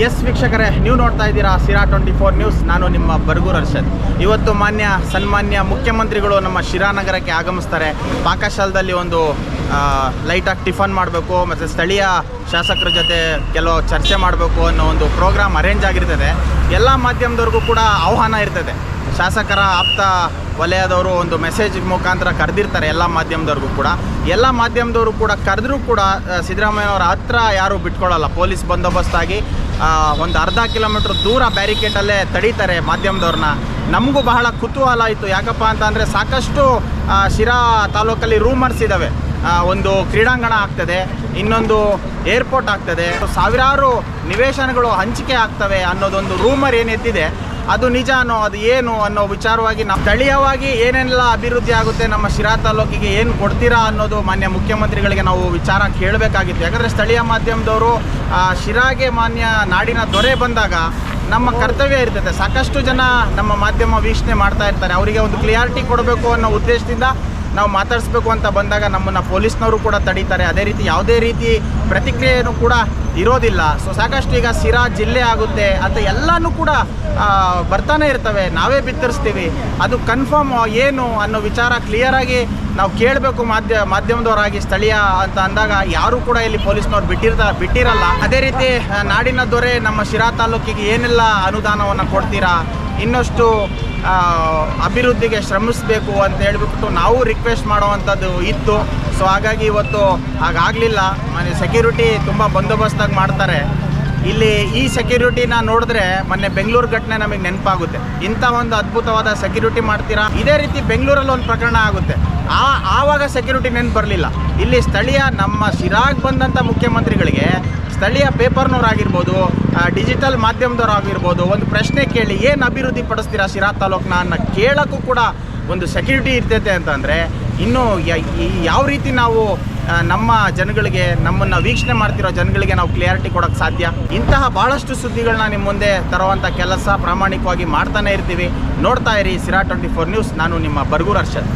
S ವೀಕ್ಷಕರೇ, ನೀವು ನೋಡ್ತಾ ಇದ್ದೀರಾ ಸಿರಾ 24 ನ್ಯೂಸ್. ನಾನು ನಿಮ್ಮ ಬರ್ಗೂರ್ ಅರ್ಷದ್. ಇವತ್ತು ಸನ್ಮಾನ್ಯ ಮುಖ್ಯಮಂತ್ರಿಗಳು ನಮ್ಮ ಶಿರಾ ನಗರಕ್ಕೆ ಆಗಮಿಸ್ತಾರೆ. ಪಾಕಶಾಲದಲ್ಲಿ ಒಂದು ಲೈಟಾಗಿ ಟಿಫನ್ ಮಾಡಬೇಕು ಮತ್ತು ಸ್ಥಳೀಯ ಶಾಸಕರ ಜೊತೆ ಕೆಲವು ಚರ್ಚೆ ಮಾಡಬೇಕು ಅನ್ನೋ ಒಂದು ಪ್ರೋಗ್ರಾಮ್ ಅರೇಂಜ್ ಆಗಿರ್ತದೆ. ಎಲ್ಲ ಮಾಧ್ಯಮದವ್ರಿಗೂ ಕೂಡ ಆಹ್ವಾನ ಇರ್ತದೆ. ಶಾಸಕರ ಆಪ್ತ ವಲಯದವರು ಒಂದು ಮೆಸೇಜ್ ಮುಖಾಂತರ ಕರೆದಿರ್ತಾರೆ ಎಲ್ಲ ಮಾಧ್ಯಮದವ್ರಿಗೂ ಕೂಡ. ಎಲ್ಲ ಮಾಧ್ಯಮದವರು ಕೂಡ ಕರೆದ್ರೂ ಕೂಡ ಸಿದ್ದರಾಮಯ್ಯನವರ ಹತ್ರ ಯಾರೂ ಬಿಟ್ಕೊಳ್ಳಲ್ಲ. ಪೊಲೀಸ್ ಬಂದೋಬಸ್ತಾಗಿ ಒಂದು ಅರ್ಧ ಕಿಲೋಮೀಟ್ರ್ ದೂರ ಬ್ಯಾರಿಕೇಡಲ್ಲೇ ತಡೀತಾರೆ ಮಾಧ್ಯಮದವ್ರನ್ನ. ನಮಗೂ ಬಹಳ ಕುತೂಹಲ ಆಯಿತು. ಯಾಕಪ್ಪ ಅಂತಂದರೆ ಸಾಕಷ್ಟು ಶಿರಾ ತಾಲೂಕಲ್ಲಿ ರೂಮರ್ಸ್ ಇದ್ದಾವೆ. ಒಂದು ಕ್ರೀಡಾಂಗಣ ಆಗ್ತದೆ, ಇನ್ನೊಂದು ಏರ್ಪೋರ್ಟ್ ಆಗ್ತದೆ, ಸಾವಿರಾರು ನಿವೇಶನಗಳು ಹಂಚಿಕೆ ಆಗ್ತವೆ ಅನ್ನೋದೊಂದು ರೂಮರ್ ಏನೆತ್ತಿದೆ. ಅದು ನಿಜಾನೋ ಅದು ಏನು ಅನ್ನೋ ವಿಚಾರವಾಗಿ ನಾವು ಸ್ಥಳೀಯವಾಗಿ ಏನೆಲ್ಲ ಅಭಿವೃದ್ಧಿ ಆಗುತ್ತೆ, ನಮ್ಮ ಶಿರಾ ತಾಲೂಕಿಗೆ ಏನು ಕೊಡ್ತೀರಾ ಅನ್ನೋದು ಮಾನ್ಯ ಮುಖ್ಯಮಂತ್ರಿಗಳಿಗೆ ನಾವು ವಿಚಾರ ಕೇಳಬೇಕಾಗಿತ್ತು. ಯಾಕಂದರೆ ಸ್ಥಳೀಯ ಮಾಧ್ಯಮದವರು ಶಿರಾಗೆ ಮಾನ್ಯ ನಾಡಿನ ದೊರೆ ಬಂದಾಗ ನಮ್ಮ ಕರ್ತವ್ಯ ಇರ್ತದೆ. ಸಾಕಷ್ಟು ಜನ ನಮ್ಮ ಮಾಧ್ಯಮ ವೀಕ್ಷಣೆ ಮಾಡ್ತಾ ಇರ್ತಾರೆ. ಅವರಿಗೆ ಒಂದು ಕ್ಲಿಯಾರಿಟಿ ಕೊಡಬೇಕು ಅನ್ನೋ ಉದ್ದೇಶದಿಂದ ನಾವು ಮಾತಾಡಿಸ್ಬೇಕು ಅಂತ ಬಂದಾಗ ನಮ್ಮನ್ನು ಪೊಲೀಸ್ನವರು ಕೂಡ ತಡೀತಾರೆ. ಅದೇ ರೀತಿ ಯಾವುದೇ ರೀತಿ ಪ್ರತಿಕ್ರಿಯೆಯೂ ಕೂಡ ಇರೋದಿಲ್ಲ. ಸೊ ಸಾಕಷ್ಟು ಈಗ ಶಿರಾ ಜಿಲ್ಲೆ ಆಗುತ್ತೆ ಅಂತ ಎಲ್ಲನೂ ಕೂಡ ಬರ್ತಾನೆ ಇರ್ತವೆ. ನಾವೇ ಬಿತ್ತರಿಸ್ತೀವಿ. ಅದು ಕನ್ಫರ್ಮ್ ಏನು ಅನ್ನೋ ವಿಚಾರ ಕ್ಲಿಯರಾಗಿ ನಾವು ಕೇಳಬೇಕು ಮಾಧ್ಯಮದವರಾಗಿ. ಸ್ಥಳೀಯ ಅಂತ ಅಂದಾಗ ಯಾರೂ ಕೂಡ ಇಲ್ಲಿ ಪೊಲೀಸ್ನವ್ರು ಬಿಟ್ಟಿರಲ್ಲ. ಅದೇ ರೀತಿ ನಾಡಿನ ದೊರೆ ನಮ್ಮ ಶಿರಾ ತಾಲೂಕಿಗೆ ಏನೆಲ್ಲ ಅನುದಾನವನ್ನು ಕೊಡ್ತೀರಾ, ಇನ್ನಷ್ಟು ಅಭಿವೃದ್ಧಿಗೆ ಶ್ರಮಿಸಬೇಕು ಅಂತ ಹೇಳಿಬಿಟ್ಟು ನಾವು ರಿಕ್ವೆಸ್ಟ್ ಮಾಡುವಂಥದ್ದು ಇತ್ತು. ಸೊ ಹಾಗಾಗಿ ಇವತ್ತು ಹಾಗಾಗಲಿಲ್ಲ. ಸೆಕ್ಯೂರಿಟಿ ತುಂಬ ಬಂದೋಬಸ್ತಾಗಿ ಮಾಡ್ತಾರೆ. ಇಲ್ಲಿ ಈ ಸೆಕ್ಯೂರಿಟಿನ ನೋಡಿದ್ರೆ ಮೊನ್ನೆ ಬೆಂಗಳೂರು ಘಟನೆ ನಮಗೆ ನೆನಪಾಗುತ್ತೆ. ಇಂಥ ಒಂದು ಅದ್ಭುತವಾದ ಸೆಕ್ಯೂರಿಟಿ ಮಾಡ್ತೀರಾ. ಇದೇ ರೀತಿ ಬೆಂಗಳೂರಲ್ಲಿ ಒಂದು ಪ್ರಕರಣ ಆಗುತ್ತೆ, ಆವಾಗ ಸೆಕ್ಯೂರಿಟಿ ನೆನಪು ಬರಲಿಲ್ಲ. ಇಲ್ಲಿ ಸ್ಥಳೀಯ ನಮ್ಮ ಶಿರಾಗ್ ಬಂದಂಥ ಮುಖ್ಯಮಂತ್ರಿಗಳಿಗೆ ಸ್ಥಳೀಯ ಪೇಪರ್ನವರಾಗಿರ್ಬೋದು, ಡಿಜಿಟಲ್ ಮಾಧ್ಯಮದವರಾಗಿರ್ಬೋದು, ಒಂದು ಪ್ರಶ್ನೆ ಕೇಳಿ ಏನು ಅಭಿವೃದ್ಧಿ ಪಡಿಸ್ತೀರಾ ಶಿರಾ ತಾಲೂಕನ್ನ ಅನ್ನೋ ಕೇಳೋಕ್ಕೂ ಕೂಡ ಒಂದು ಸೆಕ್ಯೂರಿಟಿ ಇರ್ತೈತೆ ಅಂತಂದರೆ ಇನ್ನು ಯಾವ ರೀತಿ ನಾವು ನಮ್ಮ ಜನಗಳಿಗೆ, ನಮ್ಮನ್ನು ವೀಕ್ಷಣೆ ಮಾಡ್ತಿರೋ ಜನಗಳಿಗೆ ನಾವು ಕ್ಲಿಯಾರಿಟಿ ಕೊಡೋಕ್ಕೆ ಸಾಧ್ಯ? ಇಂತಹ ಭಾಳಷ್ಟು ಸುದ್ದಿಗಳನ್ನ ನಿಮ್ಮ ಮುಂದೆ ತರುವಂಥ ಕೆಲಸ ಪ್ರಾಮಾಣಿಕವಾಗಿ ಮಾಡ್ತಾನೆ ಇರ್ತೀವಿ. ನೋಡ್ತಾ ಇರಿ ಸಿರಾ 24 ನ್ಯೂಸ್. ನಾನು ನಿಮ್ಮ ಬರ್ಗೂರ್ ಅರ್ಷದ್.